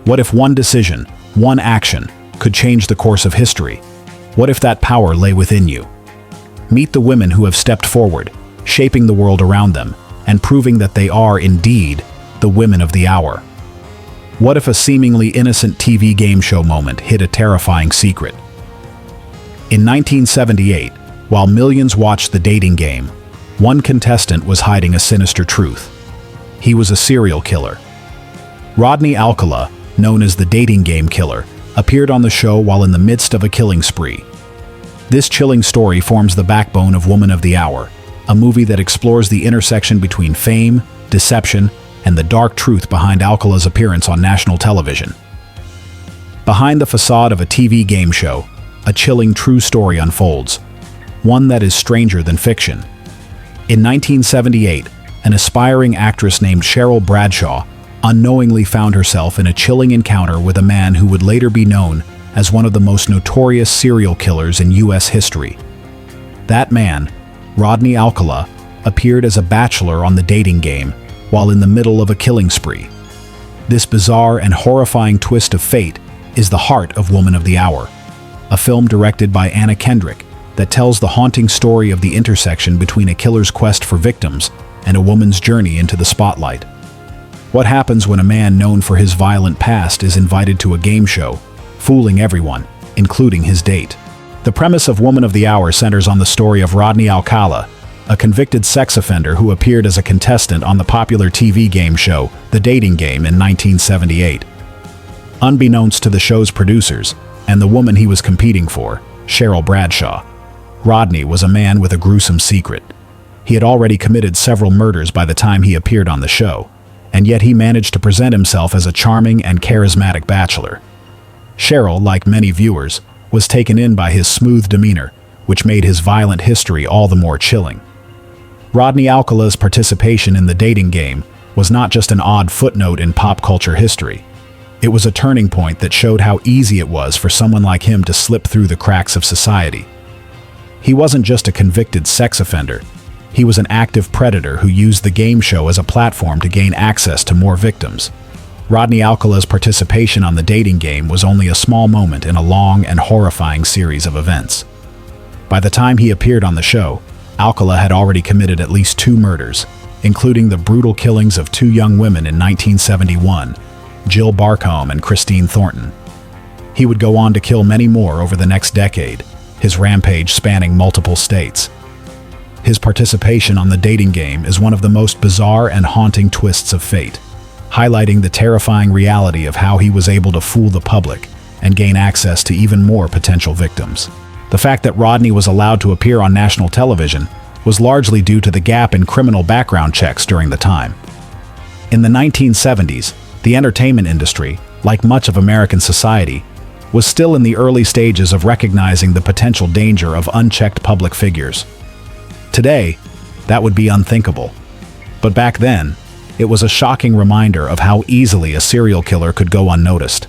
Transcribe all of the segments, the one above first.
What if one decision, one action, could change the course of history? What if that power lay within you? Meet the women who have stepped forward, shaping the world around them, and proving that they are, indeed, the women of the hour. What if a seemingly innocent TV game show moment hid a terrifying secret? In 1978, while millions watched The Dating Game, one contestant was hiding a sinister truth. He was a serial killer. Rodney Alcala, known as the Dating Game Killer, appeared on the show while in the midst of a killing spree. This chilling story forms the backbone of Woman of the Hour, a movie that explores the intersection between fame, deception, and the dark truth behind Alcala's appearance on national television. Behind the facade of a TV game show, a chilling true story unfolds, one that is stranger than fiction. In 1978, an aspiring actress named Cheryl Bradshaw unknowingly found herself in a chilling encounter with a man who would later be known as one of the most notorious serial killers in U.S. history. That man, Rodney Alcala, appeared as a bachelor on The Dating Game while in the middle of a killing spree. This bizarre and horrifying twist of fate is the heart of Woman of the Hour, a film directed by ANNA Kendrick that tells the haunting story of the intersection between a killer's quest for victims and a woman's journey into the spotlight. What happens when a man known for his violent past is invited to a game show, fooling everyone, including his date? The premise of Woman of the Hour centers on the story of Rodney Alcala, a convicted sex offender who appeared as a contestant on the popular TV game show The Dating Game in 1978. Unbeknownst to the show's producers and the woman he was competing for, Cheryl Bradshaw, Rodney was a man with a gruesome secret. He had already committed several murders by the time he appeared on the show, and yet he managed to present himself as a charming and charismatic bachelor. Cheryl, like many viewers, was taken in by his smooth demeanor, which made his violent history all the more chilling. Rodney Alcala's participation in The Dating Game was not just an odd footnote in pop culture history. It was a turning point that showed how easy it was for someone like him to slip through the cracks of society. He wasn't just a convicted sex offender. He was an active predator who used the game show as a platform to gain access to more victims. Rodney Alcala's participation on The Dating Game was only a small moment in a long and horrifying series of events. By the time he appeared on the show, Alcala had already committed at least 2 murders, including the brutal killings of 2 young women in 1971, Jill Barcombe and Christine Thornton. He would go on to kill many more over the next decade, his rampage spanning multiple states. His participation on The Dating Game is one of the most bizarre and haunting twists of fate, highlighting the terrifying reality of how he was able to fool the public and gain access to even more potential victims. The fact that Rodney was allowed to appear on national television was largely due to the gap in criminal background checks during the time. In the 1970s, the entertainment industry, like much of American society, was still in the early stages of recognizing the potential danger of unchecked public figures. Today, that would be unthinkable. But back then, it was a shocking reminder of how easily a serial killer could go unnoticed.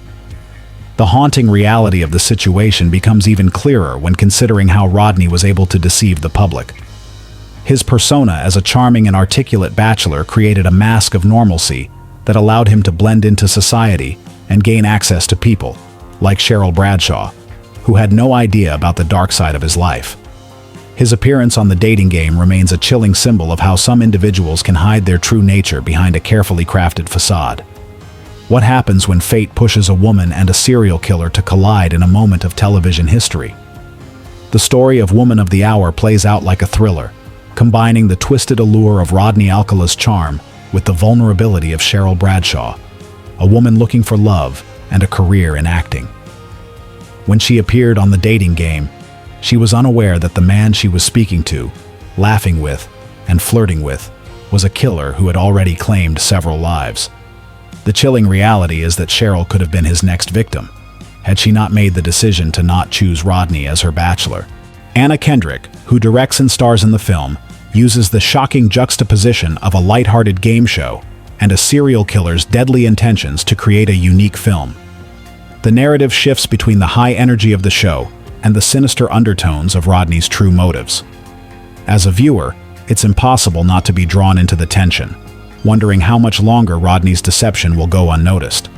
The haunting reality of the situation becomes even clearer when considering how Rodney was able to deceive the public. His persona as a charming and articulate bachelor created a mask of normalcy that allowed him to blend into society and gain access to people, like Cheryl Bradshaw, who had no idea about the dark side of his life. His appearance on The Dating Game remains a chilling symbol of how some individuals can hide their true nature behind a carefully crafted facade. What happens when fate pushes a woman and a serial killer to collide in a moment of television history? The story of Woman of the Hour plays out like a thriller, combining the twisted allure of Rodney Alcala's charm with the vulnerability of Cheryl Bradshaw, a woman looking for love and a career in acting. When she appeared on The Dating Game, she was unaware that the man she was speaking to, laughing with, and flirting with, was a killer who had already claimed several lives. The chilling reality is that Cheryl could have been his next victim, had she not made the decision to not choose Rodney as her bachelor. ANNA Kendrick, who directs and stars in the film, uses the shocking juxtaposition of a lighthearted game show and a serial killer's deadly intentions to create a unique film. The narrative shifts between the high energy of the show and the sinister undertones of Rodney's true motives. As a viewer, it's impossible not to be drawn into the tension, wondering how much longer Rodney's deception will go unnoticed.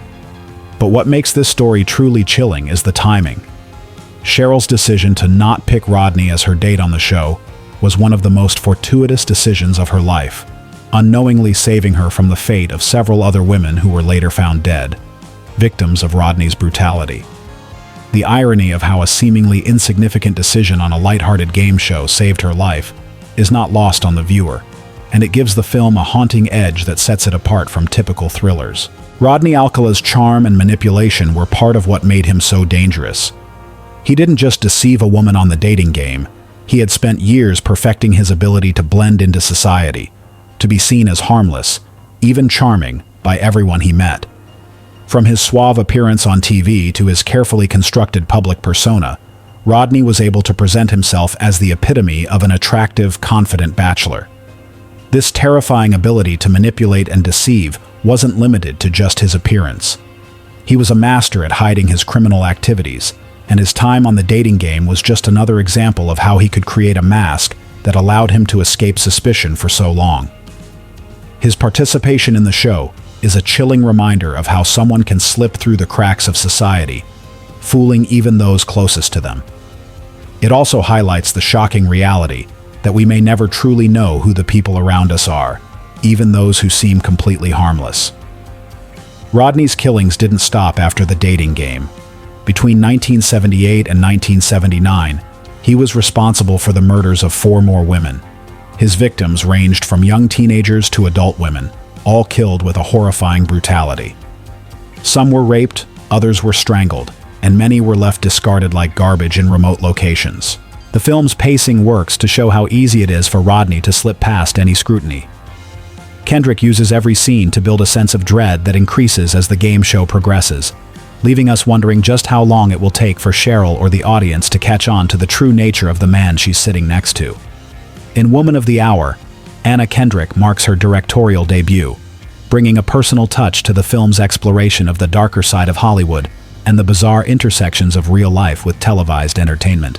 But what makes this story truly chilling is the timing. Cheryl's decision to not pick Rodney as her date on the show was one of the most fortuitous decisions of her life, unknowingly saving her from the fate of several other women who were later found dead, victims of Rodney's brutality. The irony of how a seemingly insignificant decision on a lighthearted game show saved her life is not lost on the viewer, and it gives the film a haunting edge that sets it apart from typical thrillers. Rodney Alcala's charm and manipulation were part of what made him so dangerous. He didn't just deceive a woman on the dating game, he had spent years perfecting his ability to blend into society, to be seen as harmless, even charming, by everyone he met. From his suave appearance on TV to his carefully constructed public persona, Rodney was able to present himself as the epitome of an attractive, confident bachelor. This terrifying ability to manipulate and deceive wasn't limited to just his appearance. He was a master at hiding his criminal activities, and his time on the dating game was just another example of how he could create a mask that allowed him to escape suspicion for so long. His participation in the show is a chilling reminder of how someone can slip through the cracks of society, fooling even those closest to them. It also highlights the shocking reality that we may never truly know who the people around us are, even those who seem completely harmless. Rodney's killings didn't stop after the dating game. Between 1978 and 1979, he was responsible for the murders of 4 more women. His victims ranged from young teenagers to adult women, all killed with a horrifying brutality. Some were raped, others were strangled, and many were left discarded like garbage in remote locations. The film's pacing works to show how easy it is for Rodney to slip past any scrutiny. Kendrick uses every scene to build a sense of dread that increases as the game show progresses, leaving us wondering just how long it will take for Cheryl or the audience to catch on to the true nature of the man she's sitting next to. In Woman of the Hour, Anna Kendrick marks her directorial debut, bringing a personal touch to the film's exploration of the darker side of Hollywood and the bizarre intersections of real life with televised entertainment.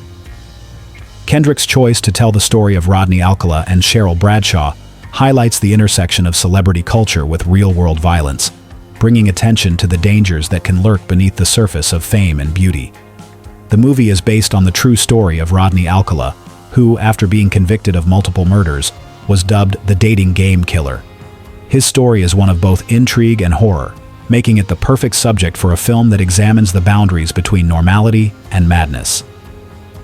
Kendrick's choice to tell the story of Rodney Alcala and Cheryl Bradshaw highlights the intersection of celebrity culture with real-world violence, bringing attention to the dangers that can lurk beneath the surface of fame and beauty. The movie is based on the true story of Rodney Alcala, who, after being convicted of multiple murders, was dubbed the dating game killer. His story is one of both intrigue and horror, making it the perfect subject for a film that examines the boundaries between normality and madness.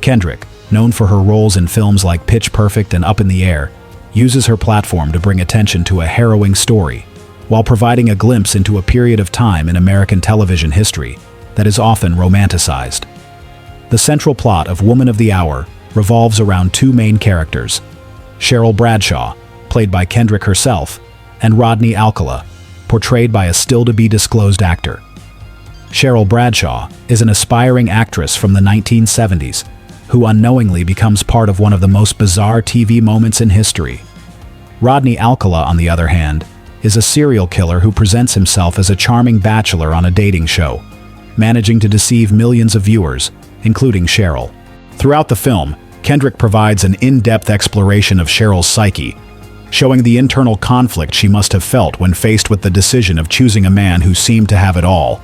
Kendrick, known for her roles in films like Pitch Perfect and Up in the Air, uses her platform to bring attention to a harrowing story, while providing a glimpse into a period of time in American television history that is often romanticized. The central plot of Woman of the Hour revolves around 2 main characters, Cheryl Bradshaw, played by Kendrick herself, and Rodney Alcala, portrayed by a still-to-be-disclosed actor. Cheryl Bradshaw is an aspiring actress from the 1970s who unknowingly becomes part of one of the most bizarre TV moments in history. Rodney Alcala, on the other hand, is a serial killer who presents himself as a charming bachelor on a dating show, managing to deceive millions of viewers, including Cheryl. Throughout the film, Kendrick provides an in-depth exploration of Cheryl's psyche, showing the internal conflict she must have felt when faced with the decision of choosing a man who seemed to have it all: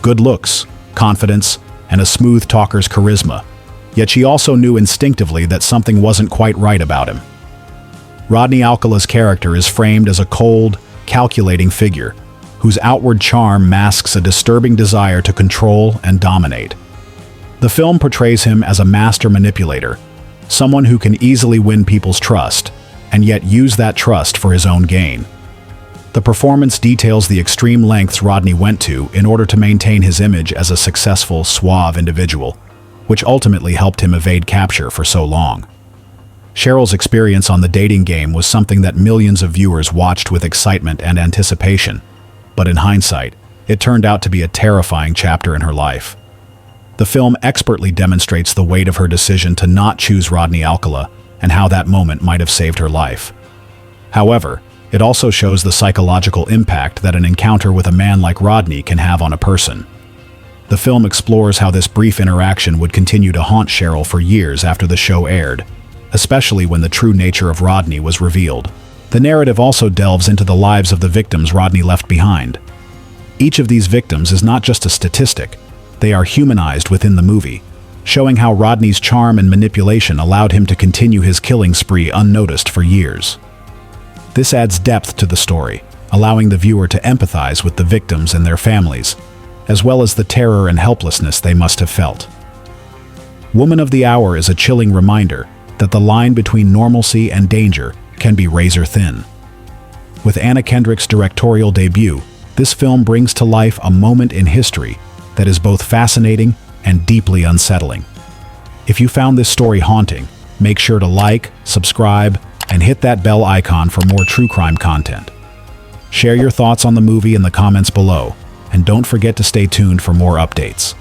good looks, confidence, and a smooth talker's charisma. Yet she also knew instinctively that something wasn't quite right about him. Rodney Alcala's character is framed as a cold, calculating figure, whose outward charm masks a disturbing desire to control and dominate. The film portrays him as a master manipulator, someone who can easily win people's trust, and yet use that trust for his own gain. The performance details the extreme lengths Rodney went to in order to maintain his image as a successful, suave individual, which ultimately helped him evade capture for so long. Cheryl's experience on the dating game was something that millions of viewers watched with excitement and anticipation, but in hindsight, it turned out to be a terrifying chapter in her life. The film expertly demonstrates the weight of her decision to not choose Rodney Alcala and how that moment might have saved her life. However, it also shows the psychological impact that an encounter with a man like Rodney can have on a person. The film explores how this brief interaction would continue to haunt Cheryl for years after the show aired, especially when the true nature of Rodney was revealed. The narrative also delves into the lives of the victims Rodney left behind. Each of these victims is not just a statistic, they are humanized within the movie, showing how Rodney's charm and manipulation allowed him to continue his killing spree unnoticed for years. This adds depth to the story, allowing the viewer to empathize with the victims and their families, as well as the terror and helplessness they must have felt. Woman of the Hour is a chilling reminder that the line between normalcy and danger can be razor thin. With Anna Kendrick's directorial debut, this film brings to life a moment in history that is both fascinating and deeply unsettling. If you found this story haunting, make sure to like, subscribe, and hit that bell icon for more true crime content. Share your thoughts on the movie in the comments below, and don't forget to stay tuned for more updates.